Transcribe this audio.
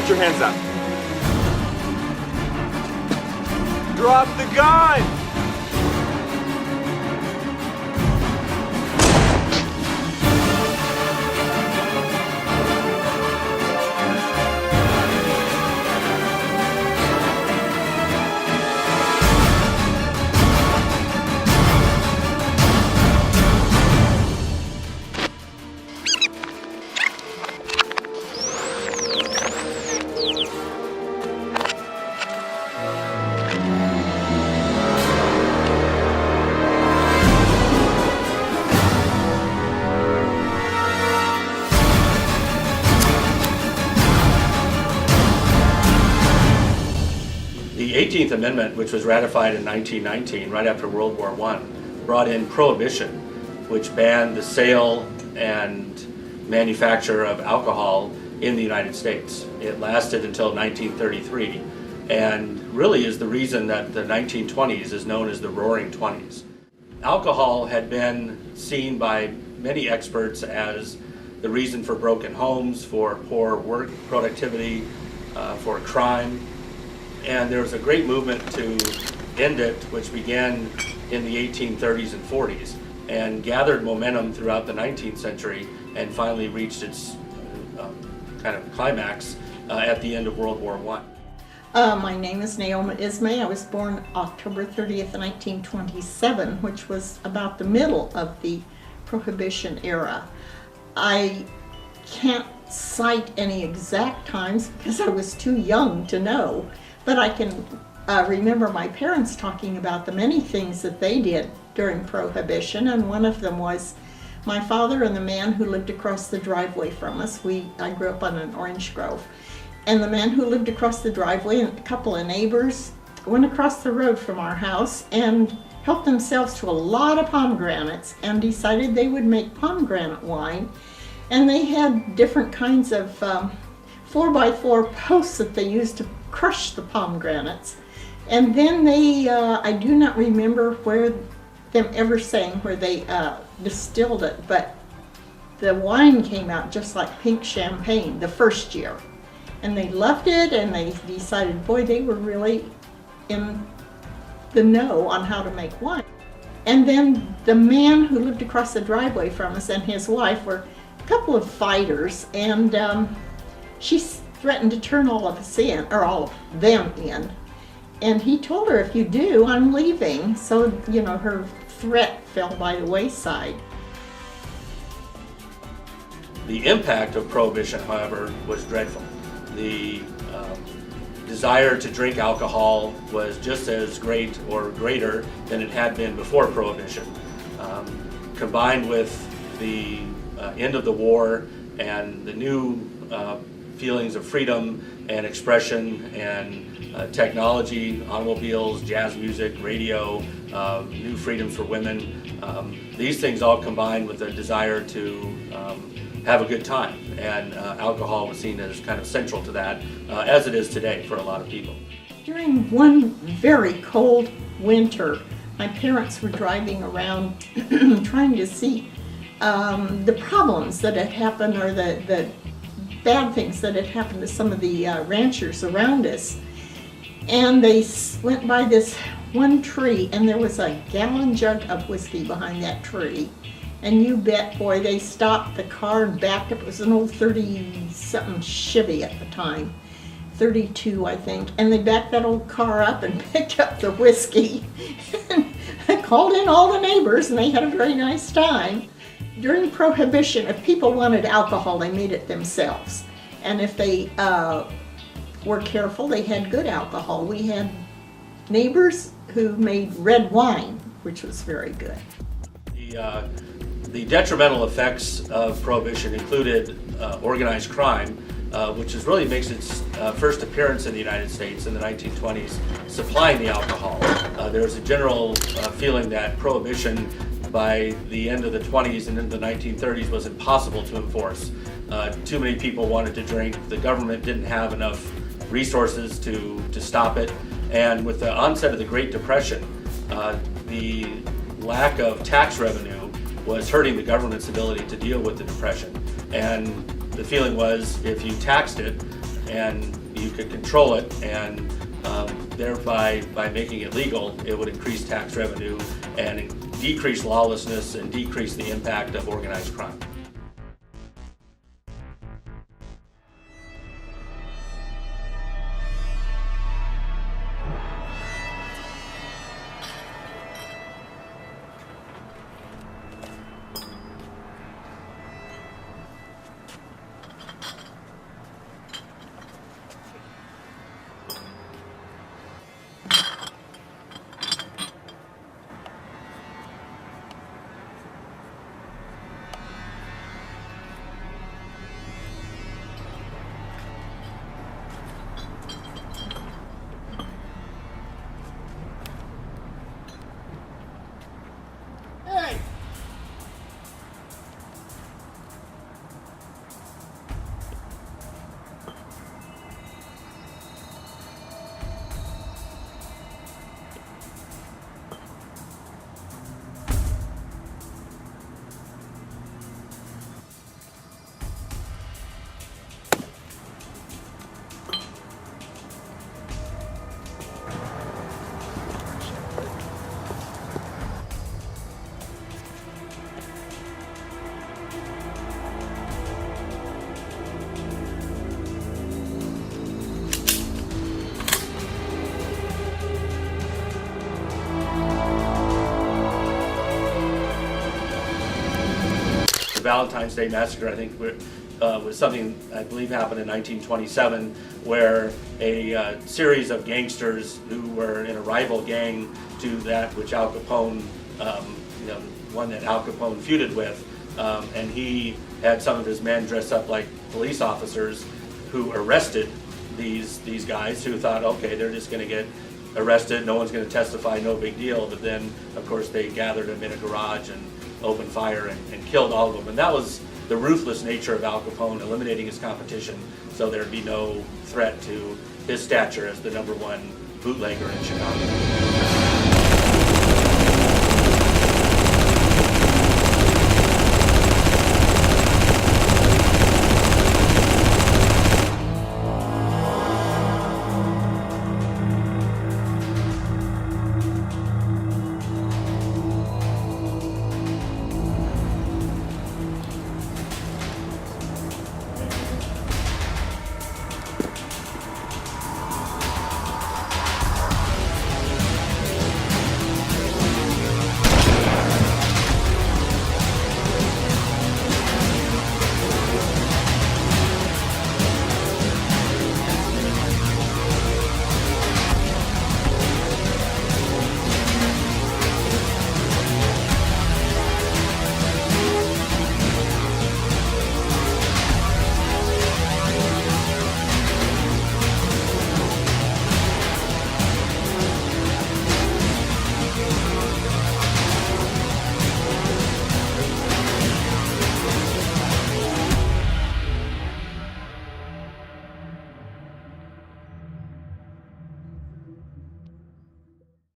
Put your hands up. Drop the gun! The 18th Amendment, which was ratified in 1919, right after World War I, brought in Prohibition, which banned the sale and manufacture of alcohol in the United States. It lasted until 1933, and really is the reason that the 1920s is known as the Roaring Twenties. Alcohol had been seen by many experts as the reason for broken homes, for poor work productivity, for crime. And there was a great movement to end it, which began in the 1830s and 40s and gathered momentum throughout the 19th century and finally reached its kind of climax at the end of World War I. My name is Naomi Ismay. I was born October 30th, 1927, which was about the middle of the Prohibition era. I can't cite any exact times because I was too young to know. But I can remember my parents talking about the many things that they did during Prohibition, and one of them was my father and the man who lived across the driveway from us. I grew up on an orange grove, and the man who lived across the driveway and a couple of neighbors went across the road from our house and helped themselves to a lot of pomegranates and decided they would make pomegranate wine. And they had different kinds of 4x4 posts that they used to crush the pomegranates. And then they, I do not remember them ever saying where they distilled it, but the wine came out just like pink champagne the first year. And they loved it, and they decided, boy, they were really in the know on how to make wine. And then the man who lived across the driveway from us and his wife were a couple of fighters, and she threatened to turn all of us in, or all of them in. And he told her, if you do, I'm leaving. So, you know, her threat fell by the wayside. The impact of Prohibition, however, was dreadful. The desire to drink alcohol was just as great or greater than it had been before Prohibition. Combined with the end of the war and the new feelings of freedom and expression and technology, automobiles, jazz music, radio, new freedoms for women. These things all combined with a desire to have a good time, and alcohol was seen as kind of central to that, as it is today for a lot of people. During one very cold winter, my parents were driving around trying to see the problems that had happened, or the bad things that had happened to some of the ranchers around us. And they went by this one tree, and there was a gallon jug of whiskey behind that tree. And you bet, boy, they stopped the car and backed up. It was an old 30-something Chevy at the time, 32, I think. And they backed that old car up and picked up the whiskey and called in all the neighbors, and they had a very nice time. During Prohibition, if people wanted alcohol, they made it themselves. And if they were careful, they had good alcohol. We had neighbors who made red wine, which was very good. The detrimental effects of Prohibition included organized crime, which really makes its first appearance in the United States in the 1920s, supplying the alcohol. There was a general feeling that Prohibition by the end of the 20s and into the 1930s was impossible to enforce. Too many people wanted to drink, the government didn't have enough resources to stop it, and with the onset of the Great Depression, the lack of tax revenue was hurting the government's ability to deal with the Depression. And the feeling was, if you taxed it and you could control it, and thereby, by making it legal, it would increase tax revenue and decrease lawlessness and decrease the impact of organized crime. The Valentines Day Massacre, I think, was something I believe happened in 1927, where a series of gangsters who were in a rival gang to that which Al Capone, one that Al Capone feuded with, and he had some of his men dress up like police officers who arrested these guys who thought, okay, they're just going to get arrested, no one's going to testify, no big deal. But then, of course, they gathered them in a garage and opened fire and killed all of them. And that was the ruthless nature of Al Capone, eliminating his competition so there'd be no threat to his stature as the #1 bootlegger in Chicago.